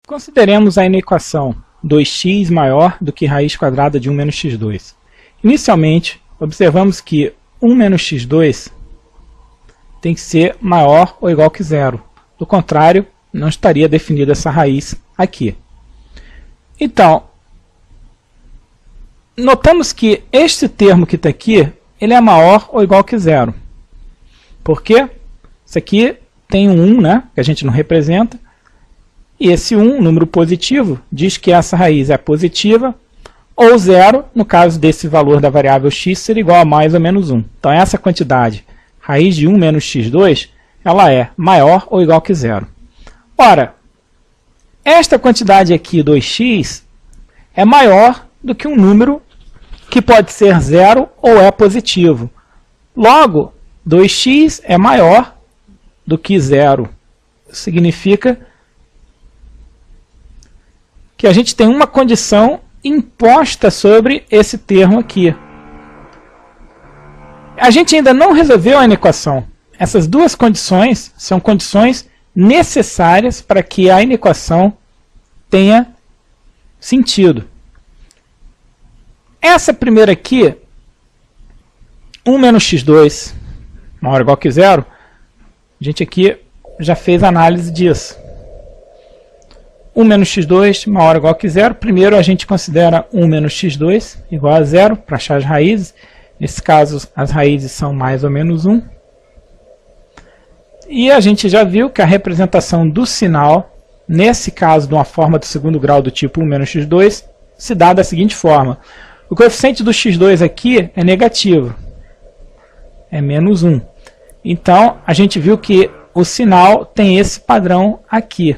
Consideremos a inequação 2x maior do que raiz quadrada de 1 menos x2. Inicialmente, observamos que 1 menos x2 tem que ser maior ou igual que zero. Do contrário, não estaria definida essa raiz aqui. Então, notamos que este termo que está aqui, ele é maior ou igual que zero. Por quê? Isso aqui tem um 1, né, que a gente não representa. E esse 1, número positivo, diz que essa raiz é positiva, ou zero, no caso desse valor da variável x, seria igual a mais ou menos 1. Então, essa quantidade, raiz de 1 menos x2, ela é maior ou igual que zero. Ora, esta quantidade aqui, 2x, é maior do que um número que pode ser zero ou é positivo. Logo, 2x é maior do que zero. Significa que a gente tem uma condição imposta sobre esse termo aqui. A gente ainda não resolveu a inequação. Essas duas condições são condições necessárias para que a inequação tenha sentido. Essa primeira aqui, 1 menos x2 maior ou igual que zero, a gente aqui já fez análise disso. 1 menos x2 maior ou igual que zero. Primeiro a gente considera 1 menos x2 igual a zero para achar as raízes. Nesse caso, as raízes são mais ou menos 1. E a gente já viu que a representação do sinal, nesse caso de uma forma do segundo grau do tipo 1 menos x2, se dá da seguinte forma. O coeficiente do x2 aqui é negativo, é menos 1. Então, a gente viu que o sinal tem esse padrão aqui.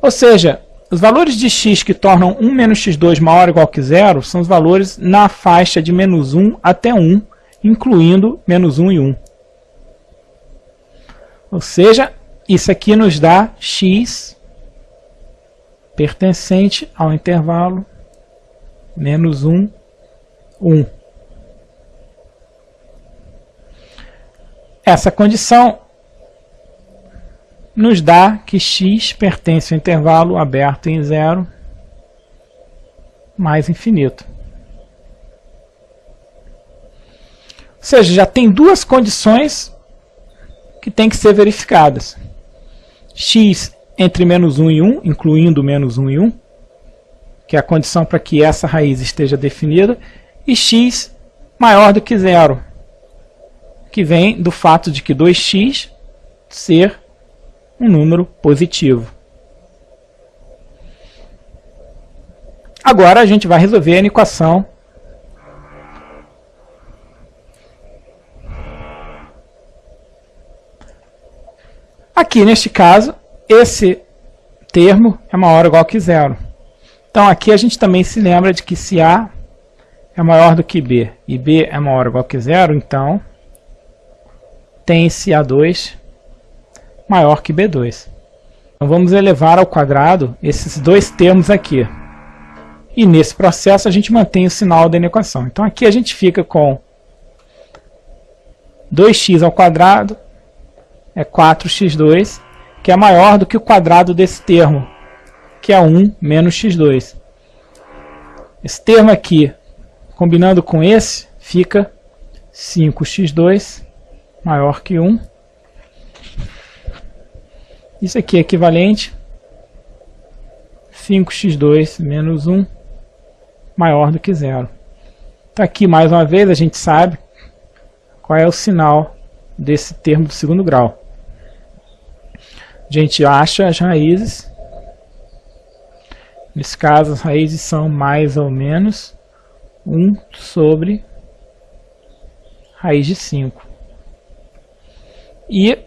Ou seja, os valores de x que tornam 1 menos x2 maior ou igual que zero são os valores na faixa de menos 1 até 1, incluindo menos 1 e 1. Ou seja, isso aqui nos dá x pertencente ao intervalo menos 1, 1. Essa condição nos dá que x pertence ao intervalo aberto em 0 mais infinito. Ou seja, já tem duas condições que têm que ser verificadas. X entre menos 1 e 1, incluindo menos 1 e 1, que é a condição para que essa raiz esteja definida, e x maior do que zero, que vem do fato de que 2x ser um número positivo. Agora a gente vai resolver a inequação aqui. Neste caso, esse termo é maior ou igual que zero. Então aqui a gente também se lembra de que se A é maior do que B e B é maior ou igual que zero, então tem esse A2 maior que B2. Então vamos elevar ao quadrado esses dois termos aqui. E nesse processo a gente mantém o sinal da inequação. Então aqui a gente fica com 2x ao quadrado é 4x2, que é maior do que o quadrado desse termo, que é 1 menos x2. Esse termo aqui, combinando com esse, fica 5x2 maior que 1. Isso aqui é equivalente 5x2 menos 1 maior do que zero. Então aqui, mais uma vez, a gente sabe qual é o sinal desse termo do segundo grau. A gente acha as raízes. Nesse caso, as raízes são mais ou menos 1 sobre raiz de 5. E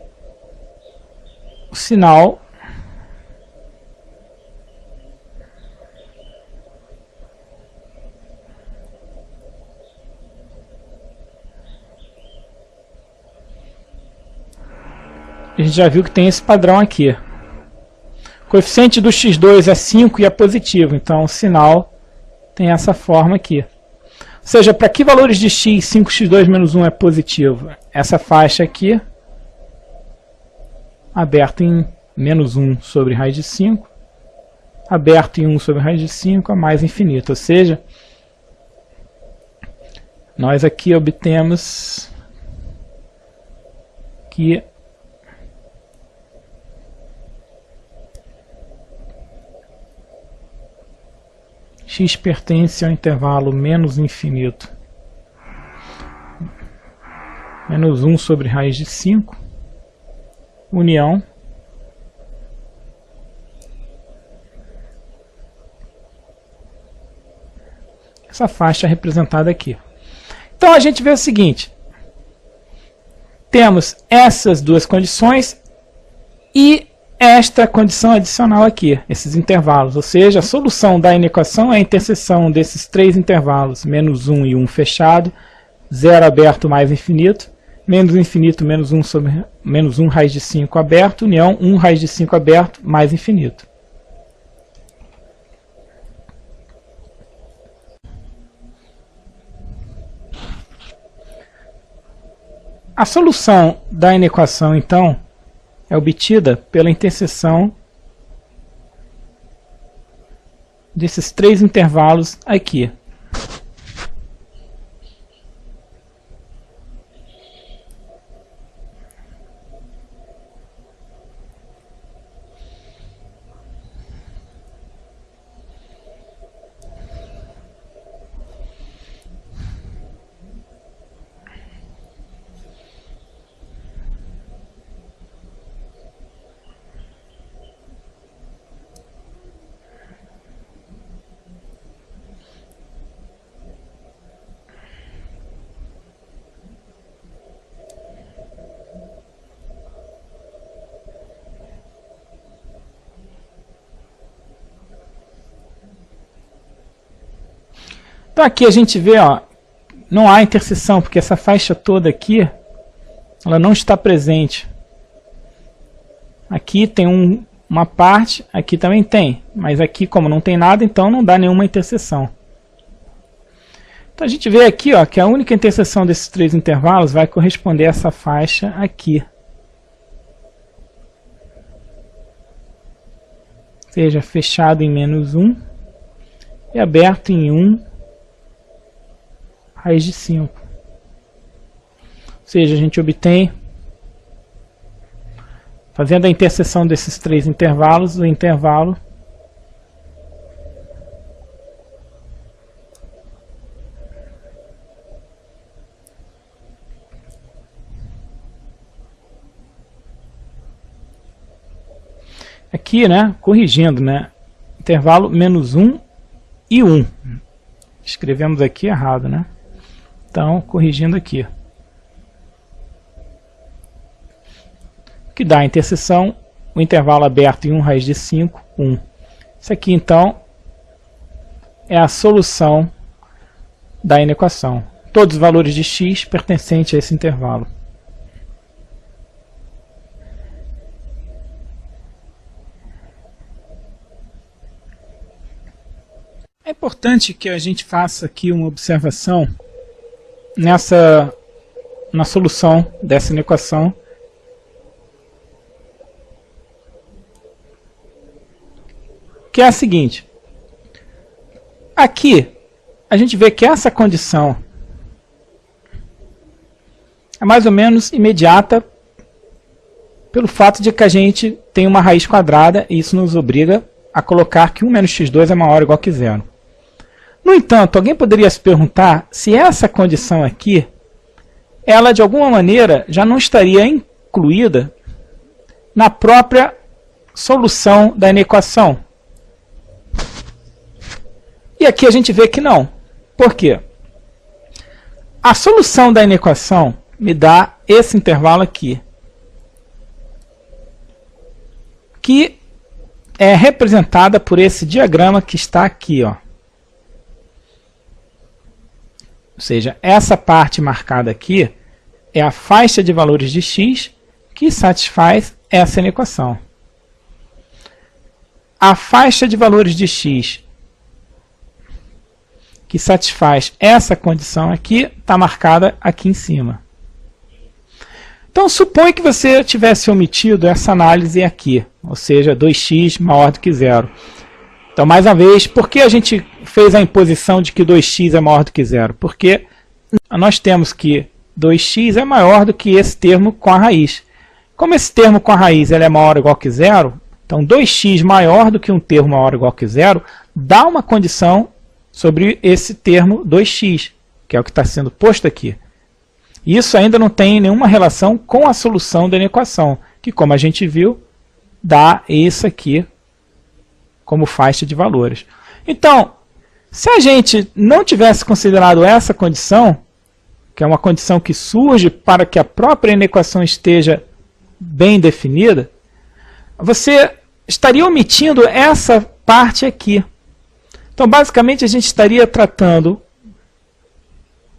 o sinal a gente já viu que tem esse padrão aqui. O coeficiente do x2 é 5 e é positivo, então o sinal tem essa forma aqui. Ou seja, para que valores de x 5x2 menos 1 é positivo? Essa faixa aqui aberto em menos 1 sobre raiz de 5, aberto em 1 sobre raiz de 5 a mais infinito. Ou seja, nós aqui obtemos que x pertence ao intervalo menos infinito, menos 1 sobre raiz de 5, união essa faixa representada aqui. Então a gente vê o seguinte, temos essas duas condições e esta condição adicional aqui, esses intervalos, ou seja, a solução da equação é a interseção desses três intervalos, menos 1 e 1 fechado, 0 aberto mais infinito, menos infinito menos 1 sobre menos 1 raiz de 5 aberto, união 1 raiz de 5 aberto mais infinito. A solução da equação, então, é obtida pela interseção desses três intervalos aqui. Então aqui a gente vê, ó, não há interseção, porque essa faixa toda aqui, ela não está presente. Aqui tem uma parte, aqui também tem, mas aqui como não tem nada, então não dá nenhuma interseção. Então a gente vê aqui, ó, que a única interseção desses três intervalos vai corresponder a essa faixa aqui. Ou seja, fechado em menos 1 e aberto em 1 raiz de 5. Ou seja, a gente obtém, fazendo a interseção desses três intervalos, o intervalo aqui, né, corrigindo, né, intervalo menos 1 e 1. Escrevemos aqui errado, né? Então, corrigindo aqui. Que dá a interseção, o intervalo aberto em 1 raiz de 5, 1. Isso aqui, então, é a solução da equação. Todos os valores de x pertencentes a esse intervalo. É importante que a gente faça aqui uma observação na solução dessa equação, que é a seguinte. Aqui a gente vê que essa condição é mais ou menos imediata pelo fato de que a gente tem uma raiz quadrada e isso nos obriga a colocar que 1 menos x2 é maior ou igual que 0. No entanto, alguém poderia se perguntar se essa condição aqui, ela de alguma maneira já não estaria incluída na própria solução da equação. E aqui a gente vê que não. Por quê? A solução da equação me dá esse intervalo aqui, que é representada por esse diagrama que está aqui, ó. Ou seja, essa parte marcada aqui é a faixa de valores de x que satisfaz essa equação. A faixa de valores de x que satisfaz essa condição aqui está marcada aqui em cima. Então, supõe que você tivesse omitido essa análise aqui, ou seja, 2x maior do que zero. Então, mais uma vez, por que a gente fez a imposição de que 2x é maior do que zero? Porque nós temos que 2x é maior do que esse termo com a raiz. Como esse termo com a raiz ele é maior ou igual que zero, então 2x maior do que um termo maior ou igual que zero dá uma condição sobre esse termo 2x, que é o que está sendo posto aqui. Isso ainda não tem nenhuma relação com a solução da equação, que, como a gente viu, dá isso aqui como faixa de valores. Então, se a gente não tivesse considerado essa condição, que é uma condição que surge para que a própria inequação esteja bem definida, você estaria omitindo essa parte aqui. Então, basicamente, a gente estaria tratando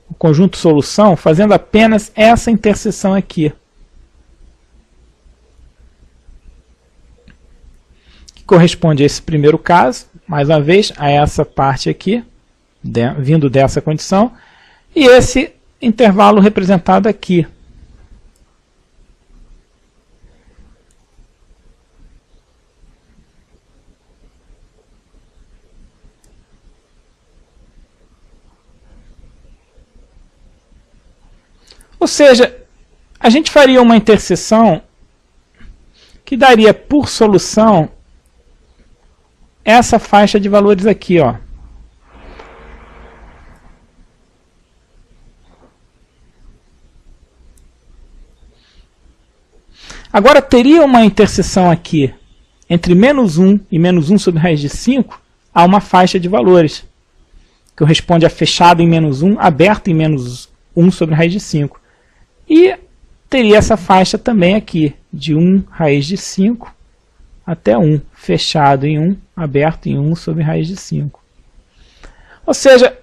o conjunto solução fazendo apenas essa interseção aqui, que corresponde a esse primeiro caso, mais uma vez, a essa parte aqui, vindo dessa condição, e esse intervalo representado aqui. Ou seja, a gente faria uma interseção que daria por solução essa faixa de valores aqui, ó. Agora, teria uma interseção aqui entre menos 1 e menos 1 sobre raiz de 5, há uma faixa de valores, que corresponde a fechado em menos 1, aberto em menos 1 sobre raiz de 5. E teria essa faixa também aqui, de 1 raiz de 5 até 1, fechado em 1, aberto em 1 sobre raiz de 5. Ou seja,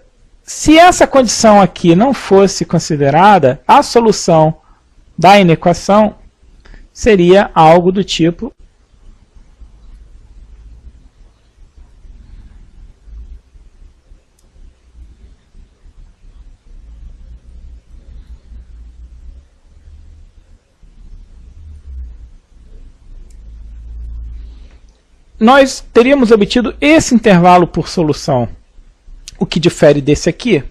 se essa condição aqui não fosse considerada, a solução da inequação seria algo do tipo nós teríamos obtido esse intervalo por solução, o que difere desse aqui.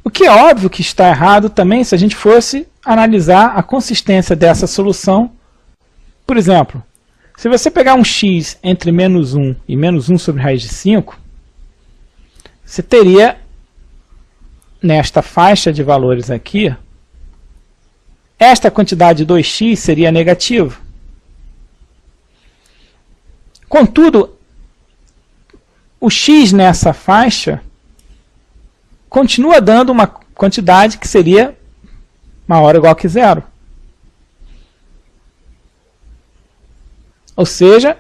O que é óbvio que está errado também se a gente fosse analisar a consistência dessa solução. Por exemplo, se você pegar um x entre menos 1 e menos 1 sobre raiz de 5, você teria, nesta faixa de valores aqui, esta quantidade 2x seria negativa. Contudo, o x nessa faixa continua dando uma quantidade que seria maior ou igual que zero. Ou seja,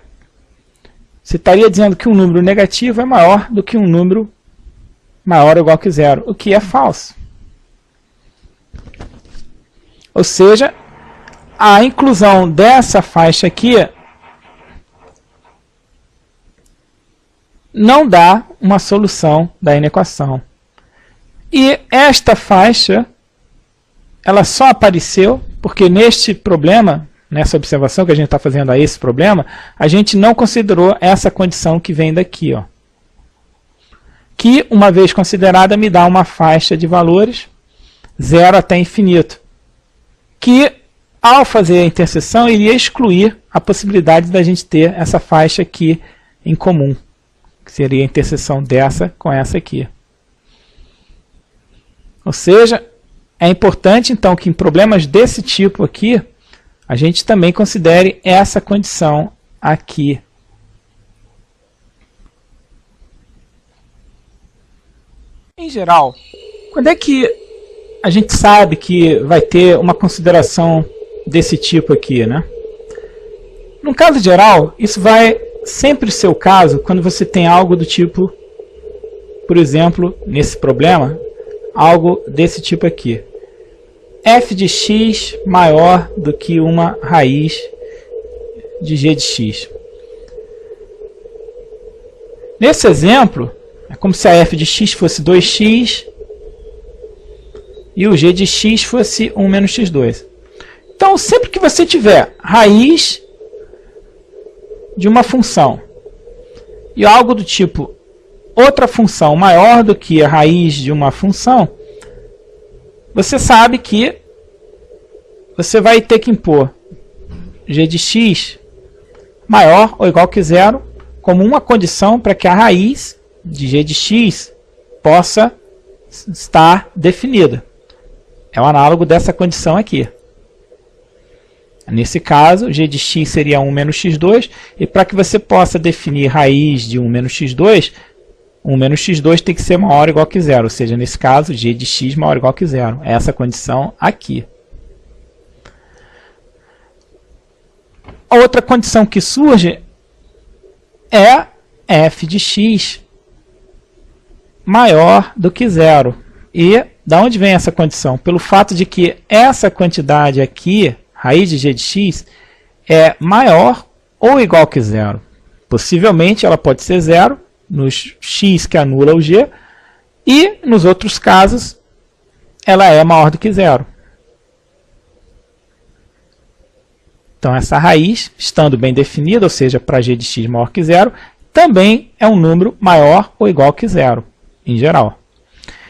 você estaria dizendo que um número negativo é maior do que um número maior ou igual que zero, o que é falso. Ou seja, a inclusão dessa faixa aqui não dá uma solução da inequação. E esta faixa, ela só apareceu porque neste problema, nessa observação que a gente está fazendo a esse problema, a gente não considerou essa condição que vem daqui, ó, que, uma vez considerada, me dá uma faixa de valores 0 até infinito, que, ao fazer a interseção, iria excluir a possibilidade da gente ter essa faixa aqui em comum, que seria a interseção dessa com essa aqui. Ou seja, é importante, então, que em problemas desse tipo aqui, a gente também considere essa condição aqui. Em geral, quando é que a gente sabe que vai ter uma consideração desse tipo aqui, né? No caso geral, isso vai sempre ser o caso quando você tem algo do tipo, por exemplo, nesse problema, algo desse tipo aqui. F de x maior do que uma raiz de g de x. Nesse exemplo, é como se a f de x fosse 2x e o g de x fosse 1 menos x2. Então, sempre que você tiver raiz de uma função e algo do tipo outra função maior do que a raiz de uma função, você sabe que você vai ter que impor g de x maior ou igual que zero como uma condição para que a raiz de g de x possa estar definida. É o análogo dessa condição aqui. Nesse caso, g de x seria 1 menos x2, e para que você possa definir raiz de 1 menos x2, 1 menos x2 tem que ser maior ou igual que zero, ou seja, nesse caso, g de x maior ou igual que zero. É essa condição aqui. A outra condição que surge é f de x maior do que zero. E da onde vem essa condição? Pelo fato de que essa quantidade aqui, raiz de g de x, é maior ou igual que zero. Possivelmente ela pode ser zero, nos x que anula o g, e nos outros casos ela é maior do que zero. Então essa raiz, estando bem definida, ou seja, para g de x maior que zero, também é um número maior ou igual que zero, em geral.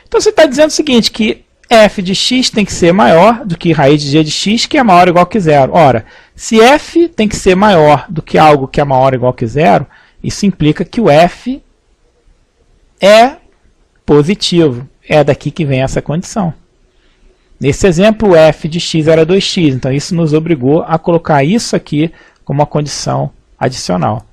Então você está dizendo o seguinte, que f de x tem que ser maior do que raiz de g de x, que é maior ou igual que zero. Ora, se f tem que ser maior do que algo que é maior ou igual que zero, isso implica que o f é positivo. É daqui que vem essa condição. Nesse exemplo, o f de x era 2x, então isso nos obrigou a colocar isso aqui como uma condição adicional.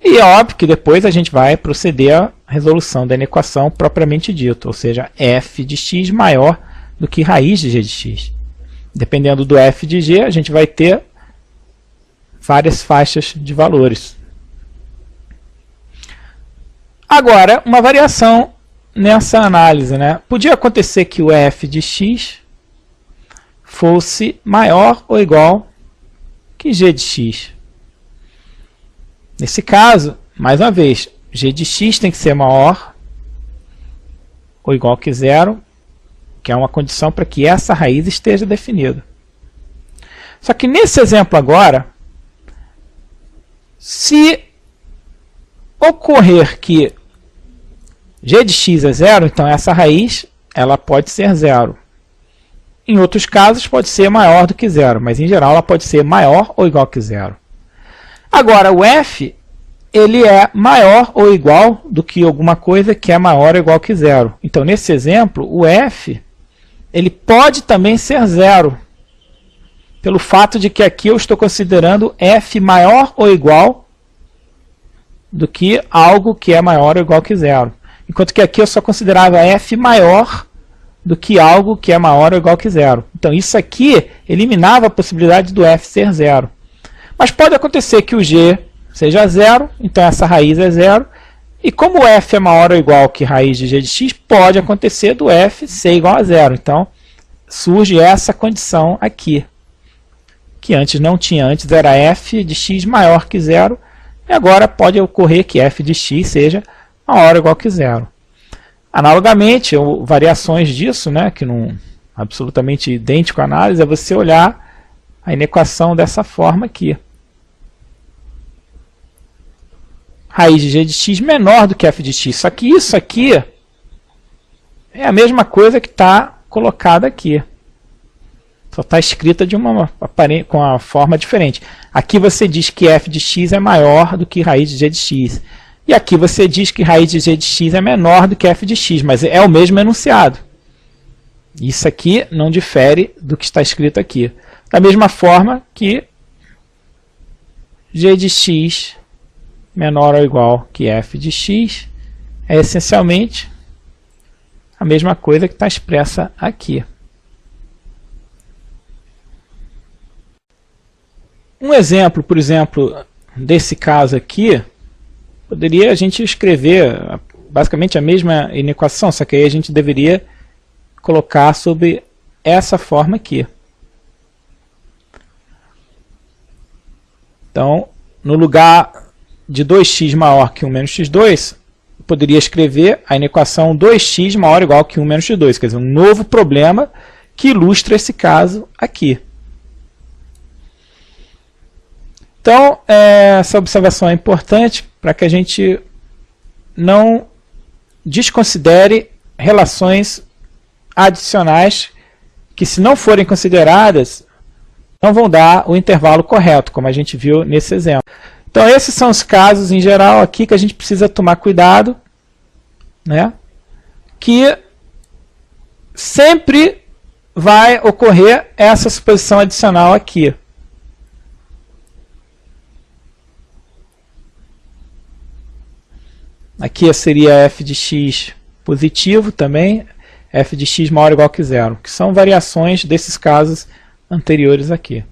E é óbvio que depois a gente vai proceder à resolução da equação propriamente dita, ou seja, f de x maior do que raiz de g de x. Dependendo do f de g, a gente vai ter várias faixas de valores. Agora, uma variação nessa análise, né? Podia acontecer que o f de x fosse maior ou igual que g de x. Nesse caso, mais uma vez, g de x tem que ser maior ou igual que zero, que é uma condição para que essa raiz esteja definida. Só que nesse exemplo agora, se ocorrer que g de x é zero, então essa raiz ela pode ser zero. Em outros casos pode ser maior do que zero, mas em geral ela pode ser maior ou igual que zero. Agora o f ele é maior ou igual do que alguma coisa que é maior ou igual que zero. Então nesse exemplo o f ele pode também ser zero, pelo fato de que aqui eu estou considerando f maior ou igual do que algo que é maior ou igual que zero. Enquanto que aqui eu só considerava f maior do que algo que é maior ou igual que zero. Então isso aqui eliminava a possibilidade do f ser zero. Mas pode acontecer que o g seja zero, então essa raiz é zero. E como o f é maior ou igual que raiz de g de x, pode acontecer do f ser igual a zero. Então surge essa condição aqui, que antes não tinha. Antes era f de x maior que zero, e agora pode ocorrer que f de x seja maior ou igual que zero. Analogamente, variações disso, né, que não absolutamente idêntico à análise, é você olhar a inequação dessa forma aqui. Raiz de g de x menor do que f de x. Só que isso aqui é a mesma coisa que está colocada aqui. Só está escrita com a forma diferente. Aqui você diz que f de x é maior do que raiz de g de x. E aqui você diz que raiz de g de x é menor do que f de x, mas é o mesmo enunciado. Isso aqui não difere do que está escrito aqui. Da mesma forma que g de x menor ou igual que f de x é essencialmente a mesma coisa que está expressa aqui. Um exemplo, por exemplo, desse caso aqui, poderia a gente escrever basicamente a mesma inequação, só que aí a gente deveria colocar sobre essa forma aqui. Então, no lugar de 2x maior que 1 menos x2, poderia escrever a inequação 2x maior ou igual que 1 menos x2, quer dizer, um novo problema que ilustra esse caso aqui. Então, essa observação é importante para que a gente não desconsidere relações adicionais que, se não forem consideradas, não vão dar o intervalo correto, como a gente viu nesse exemplo. Então, esses são os casos, em geral, aqui que a gente precisa tomar cuidado, né? Que sempre vai ocorrer essa suposição adicional aqui. Aqui seria f de x positivo também, f de x maior ou igual que zero, que são variações desses casos anteriores aqui.